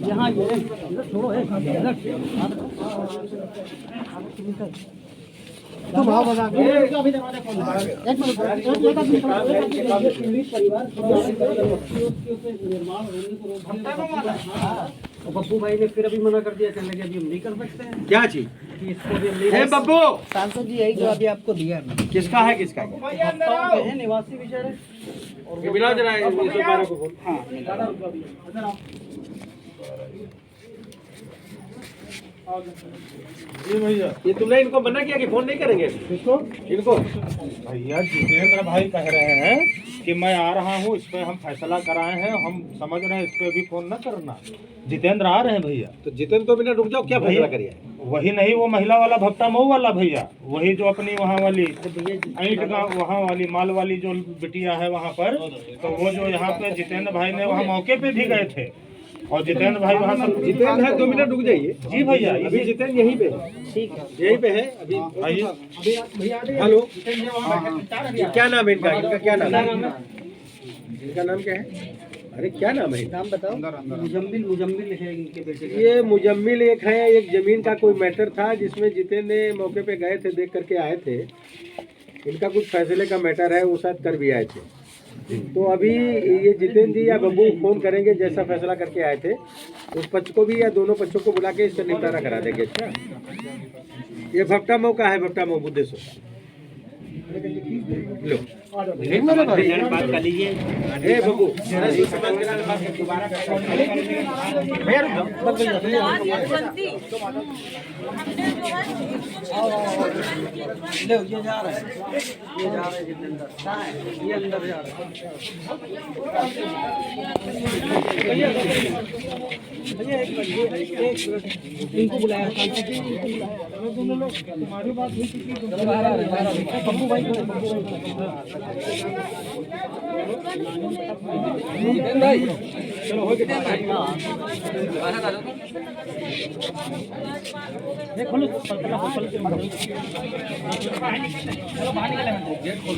यहाँ छोड़ो है तो भाव बता बब्बू भाई ने फिर अभी मना कर दिया, कहने लगे अभी हम नहीं कर सकते हैं। क्या चीज? बब्बू सांसद जी यही जो अभी आपको दिया है। किसका है? किसका है निवासी बेचारे मिला जरा को बोल। हाँ जी भैया, ये तुमने इनको मना किया कि फोन नहीं करेंगे? किसको? इनको। भैया जितेंद्र भाई कह रहे हैं कि मैं आ रहा हूँ, इस पे हम फैसला कराए हैं, हम समझ रहे हैं, इस पे भी फोन न करना। जितेंद्र आ रहे हैं भैया। तो जितेंद्र तो बिना रुक जाओ, क्या फैसला करिए? वही नहीं, वो महिला वाला भक्ता मऊ वाला भैया, वही जो अपनी वहाँ वाली ईंट का वहाँ वाली माल वाली जो बिटिया है वहाँ पर, तो वो जो यहाँ पे जितेंद्र भाई ने वहाँ मौके पे भी गए थे और जितेंद्र भाई वहाँ सब। जितेंद्र है, 2 मिनट रुक जाइए। जी भैया, अभी जितेंद्र यहीं पे है। ठीक है, यहीं पे है अभी। हेलो, क्या नाम है इनका? इनका क्या नाम है? इनका नाम क्या है? अरे क्या नाम है? नाम बताओ। मुजम्मिल है इनके बेटे का। ये मुजम्मिल एक है। एक जमीन का कोई मैटर था जिसमें जितेंद्र ने मौके पे गए थे, देख करके आए थे। इनका कुछ फैसले का मैटर है, वो शायद कर भी आए थे। तो अभी ये जितेंद्र जी या बब्बू फोन करेंगे, जैसा फैसला करके आए थे उस पक्ष को भी या दोनों पक्षों को बुला के इससे निपटारा करा देंगे। अच्छा, ये भट्टा मऊ का है, भट्टा मऊ बुद्धेश्वर। लो बात कर लीजिए। बब्बू ये जा रहा है, जितेंद्र कहाँ है? ये अंदर जा रहा है। भैया एक मिनट इनको बुलाया, दोनों लोग तुम्हारी बात हुई थी। बब्बू भाई को चलो हो गया। खोलो चलो बाहर निकले, गेट खोल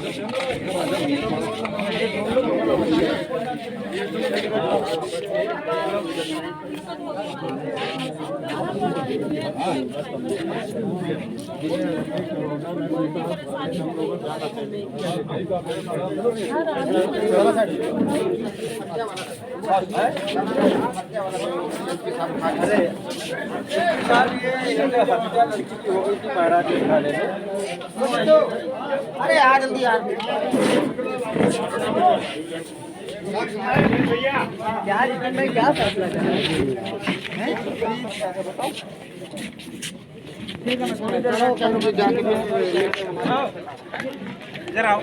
दो। अरे आ जल्दी यार। क्या जितेंद्र भाई क्या फैसला कर रहे हैं? ठीक है, मैं जाके इधर आओ।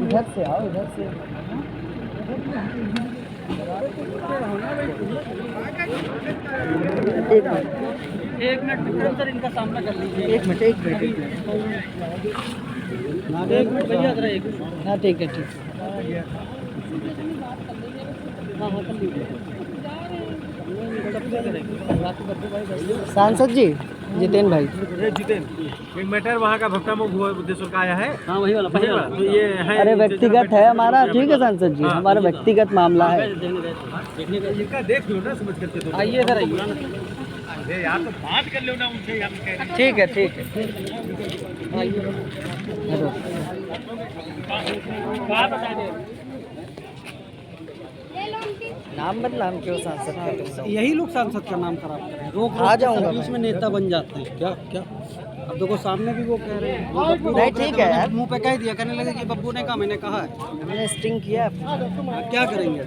इधर से आओ, इधर से। एक मिनट सर, इनका सामना कर लीजिए। एक मिनट भैया जरा एक। हाँ ठीक है, ठीक है। हाँ कर लीजिए। सांसद जी जितेन भाई। ये जितेन एक मैटर वहाँ का भक्ता मोह बुद्धेश्वर का आया है। हाँ वही वाला पहले वाला। तो ये है अरे व्यक्तिगत है हमारा, ठीक है सांसद जी, हमारा व्यक्तिगत मामला है। इनका देख लो ना समझ करके। तो आइए इधर आइए। अरे यार तो बात कर लो ना उनसे हम कह रहे ठीक है ठीक है। हेलो। नाम बदनाम क्यों सांसद का? यही लोग सांसद का नाम खराब कर रहे हैं। रोक आ जाऊंगा बीच में नेता बन जाते हैं। क्या क्या अब देखो सामने भी वो कह रहे हैं। नहीं, ठीक है यार। मुंह पे कह दिया, कहने लगे कि बब्बू ने कहा, मैंने कहा है। हमने स्टिंग किया। क्या करेंगे?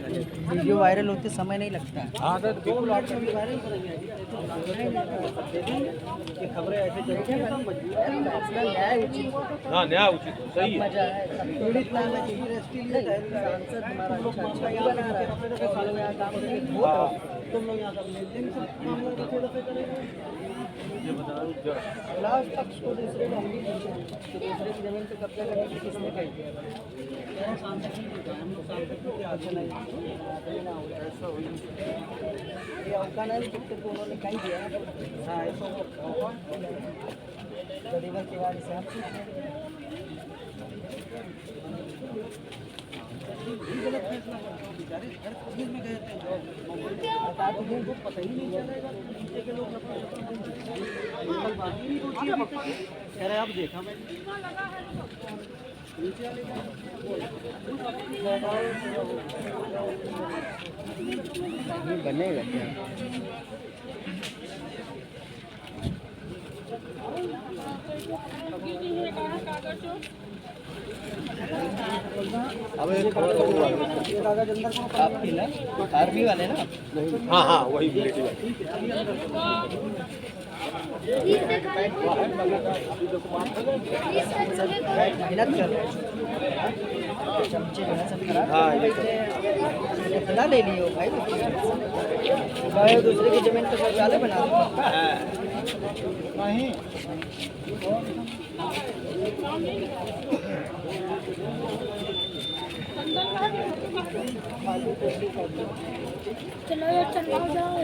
वीडियो वायरल होते समय नहीं लगता है। खबरें ऐसे चलती न्याय उचित। हाँ न्याय उचित सही है। मजा है। पीड़ित नाम है, सांसद हमारा अच्छा ही बना रहा है। तुम लोग यहाँ कर लेते लास्ट पक्ष को दूसरे को हम भी पूछे कि दूसरे की जमीन पे कब्जा करने की किसने कही? ये अवकान है तो उन्होंने कही दिया। हाँ ऐसा गरीबन के बारे से आप पता ही नहीं चलेगा। कह रहे अब देखा मैं बनेगा क्या? अब एक कागज अंदर आपकी ना आर्मी वाले ना? हाँ हाँ वही मिलिट्री वाले। मेहनत कर रहे हैं। चमचे जो है सब खराब हाँ, इतना ले लियो भाई। भाई दूसरे की जमीन पे शौचालय बना नहीं चलो यार चलो जाओ।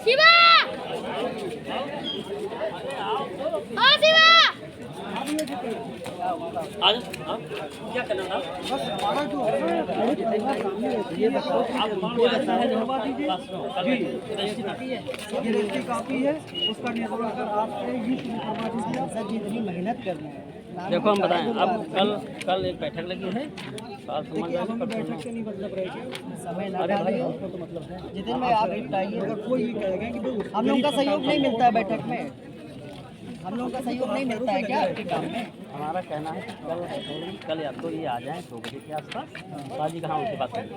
शिवा हाँ शिवा आज क्या करना था? बस हमारा जो ये बताओ ये रजिस्ट्री कापी है उसका निर्भर अगर आपसे ही शुरू करवा दीजिए। सर जी इतनी मेहनत कर रहे हैं। देखो हम बताएं, अब कल एक बैठक लगी है। बैठक से नहीं मतलब रहेगी समय ना भाई उसको तो मतलब है। जितने में आप बताइए। अगर कोई ये कहेगा कि हम लोग का सहयोग नहीं मिलता है बैठक में। हम लोगों का सहयोग नहीं मिलता है क्या आपके काम में? हमारा कहना है कि कल या तो ये आ जाएं 2 बजे के आसपास। बाजी कहाँ उनकी बात करें।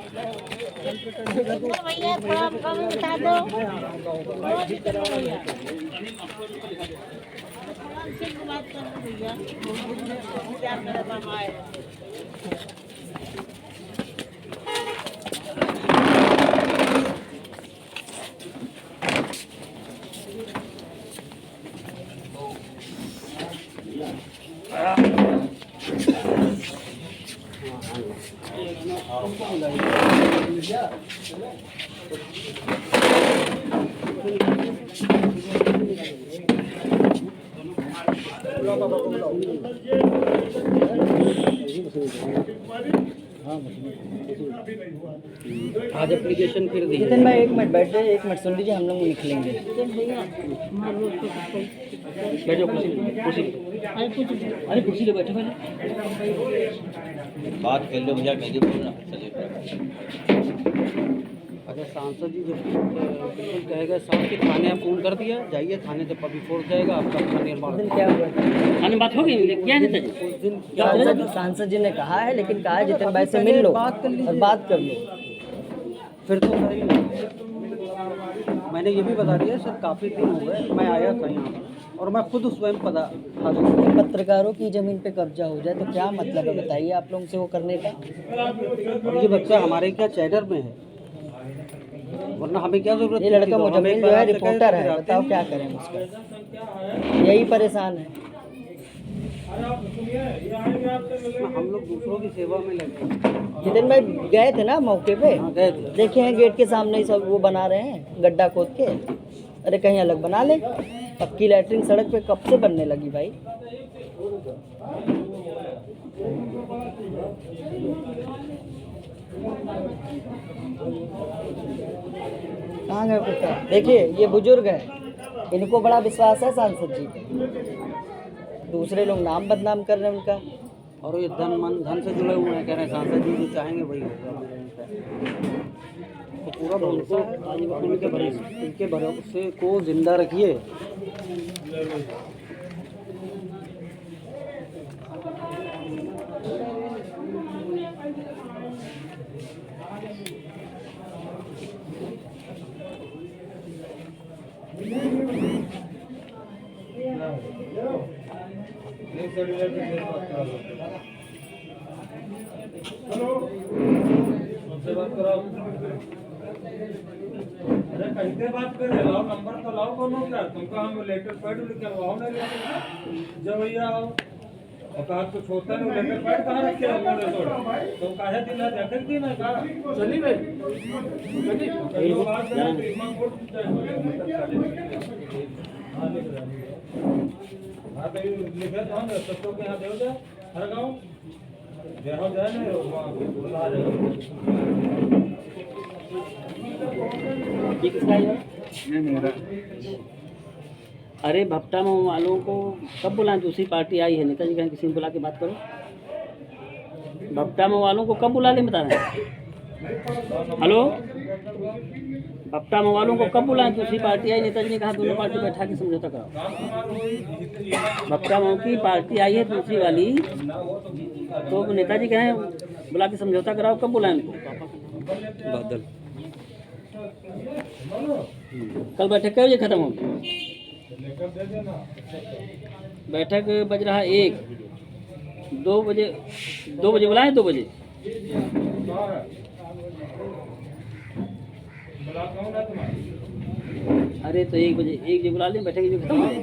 भैया थोड़ा कम बता दो। बात कर भैया मेरा काम आए। आज एप्लीकेशन फिर दी। जितन भाई 1 मिनट बैठ जाइए, 1 मिनट सुन लीजिए, हम लोग निकलेंगे। बैठो कुर्सी अरे कुर्सी ले बैठो पहले। बात कर लो भैया, मैं बोलना अगर सांसद जी जो बिल्कुल कहेगा साहब के थाने आप फ़ोन कर दिया, जाइए थाने से पब्लिक फोर्स जाएगा, आपका अपना निर्माण। क्या हुआ थाने बात होगी क्या नहीं? उस दिन सांसद जी ने कहा है, लेकिन कहा है जितन भाई से मिल लो और बात कर लो, फिर तो करेंगे। मैंने ये भी बता दिया सर, काफ़ी दिन हो गए मैं आया था यहाँ और मैं खुद स्वयं पत्रकारों की ज़मीन पे कब्जा हो जाए तो क्या मतलब है बताइए आप लोगों से वो करने का। और ये बच्चा हमारे क्या चैनल में है, वरना हमें क्या जरूरत। ये लड़का मुजम्मिल जो है रिपोर्टर है, बताओ क्या करें उसका, यही परेशान है। हम लोग दूसरों की सेवा में लगे। जितिन भाई गए थे ना मौके पे? गए थे। देखे हैं गेट के सामने ही सब वो बना रहे हैं गड्ढा खोद के। अरे कहीं अलग बना ले, पक्की लैट्रिन सड़क पे कब से बनने लगी भाई। कहाँ गए कुत्ता? देखिए ये बुजुर्ग है, इनको बड़ा विश्वास है सांसद जी पे, दूसरे लोग नाम बदनाम कर रहे हैं उनका। और ये धन से जुड़े हुए हैं, कह रहे हैं सांसद जी जो चाहेंगे वही होगा। तो पूरा भरोसा है, इनके भरोसे को जिंदा रखिए। अरे कैसे बात कर रहे? लाओ नंबर तो लाओ, कोनो क्या तुमको हम लेटर पैड निकलवाओ ना लेटर जब भैया आओ और कहा कुछ होता नहीं, लेटर पैड कहाँ रखे हो मोड़े थोड़ा तुम काहे दिला देखत की ना का चली भाई चली बात है इमाम कोर्ट हाँ तो लिखे तो हम सबको के यहाँ दे दे हर गाँव जहाँ जाए ना वहाँ बुला जाएगा। ये किसका है? मेरा। अरे भट्टा में वालों को कब बुलाएं? दूसरी पार्टी आई है, नेताजी कहें किसी ने बुला के बात करो। भट्टा में वालों को कब बुला लें बता रहे हैं? हेलो, भट्टा में वालों को कब बुलाएं? दूसरी पार्टी आई, नेताजी ने कहा दोनों पार्टी बैठा के समझौता कराओ। भट्टा में की पार्टी आई है दूसरी वाली, तो नेताजी कहें बुला के समझौता कराओ, कब बुलाएं उनको? बादल कल बैठक कै बजे खत्म होगी? बैठक बज रहा 1, 2 बजे बुलाएं 2 बजे। अरे तो 1 बजे बुला लें, बैठक खत्म हो जाए।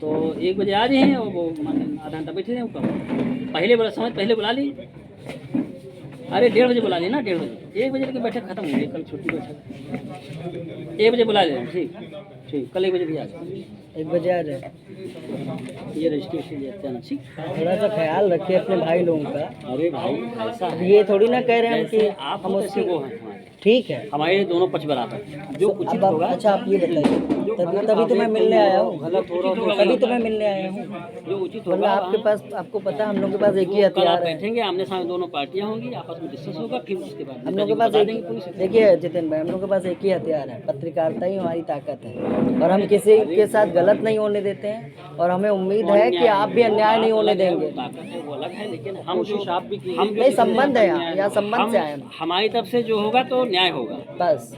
तो 1 बजे आ रहे हैं और वो आधा घंटा बैठे रहे ऊपर। पहले बुला ली। अरे 1:30 बजे बुला ली ना, 1:30 बजे। 1 बजे की बैठक खत्म हो गई, कल छुट्टी बैठक 1 बजे बुला लें। ठीक, कल 1 बजे भी आ जाए। 1 बजे आ जाए, ये रजिस्ट्रेशन लेते हैं ना। ठीक, थोड़ा सा ख्याल रखिए अपने भाई लोगों का। अरे भाई ऐसा ये थोड़ी ना कह रहे हैं कि हम उससे वो हैं। ठीक है। हमारे दोनों पक्ष बराबर हैं। जो उचित अब आप होगा, अच्छा आप ये बताइए, तभी तो मैं मिलने आया हूँ, तभी तो मैं मिलने आया हूँ। जो उचित वरना होगा आपके पास, आपको पता है हम लोग के पास एक ही कल आप हथियार है। बैठेंगे, आमने सामने दोनों पार्टियां होंगी, आपस में डिस्कस होगा, फिर उसके बाद हम लोग के पास एक, देखिए जितेंद्र भाई, हम लोग के पास एक ही हथियार है, पत्रकारिता ही हमारी ताकत है, और हम किसी के साथ गलत नहीं होने देते हैं, और हमें उम्मीद है कि आप भी अन्याय नहीं होने देंगे। वो अलग है, लेकिन हम जो आप भी हम नहीं, संबंध है यहाँ संबंध से आए हम। हमारी तरफ से जो होगा तो न्याय होगा। बस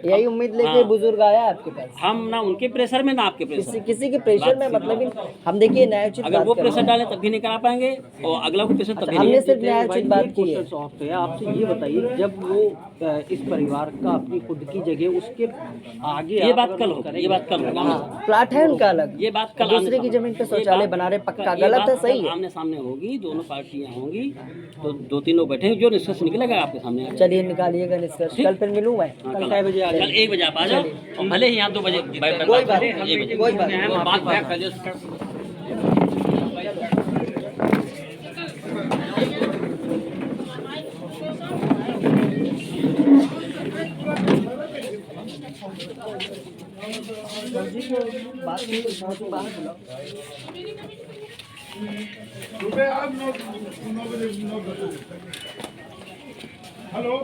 यही उम्मीद लेके बुजुर्ग आया आपके पास। हम ना उनके प्रेशर में ना आपके प्रेशर किसी के प्रेशर में मतलब ही हम देखिए न्यायोचित अगर बात वो कर रहे प्रेशर हैं। डालें तब भी नहीं करा पाएंगे, और अगला को प्रेशर तब भी हमने नहीं। सिर्फ न्यायोचित बात की है। सॉफ्ट है। आपसे ये बताइए, जब वो इस परिवार का अपनी खुद की जगह, उसके आगे ये बात कल होगी, ये बात कल होगा। हाँ, प्लाट है उनका अलग, ये बात कल दूसरे की जमीन पे शौचालय बना रहे, पक्का गलत है, सही है। आमने सामने होगी, दोनों पार्टियां होंगी, तो 2-3 लोग बैठेंगे, जो निष्कर्ष निकलेगा आपके सामने। चलिए निकालिएगा निष्कर्ष, कल फिर मिलूँ मैं। कल 1 बजे आप आ जाओ, और भले ही यहाँ 2 बजे कोई बात नहीं, कोई बात नहीं। बात बैक कर लियो। हेलो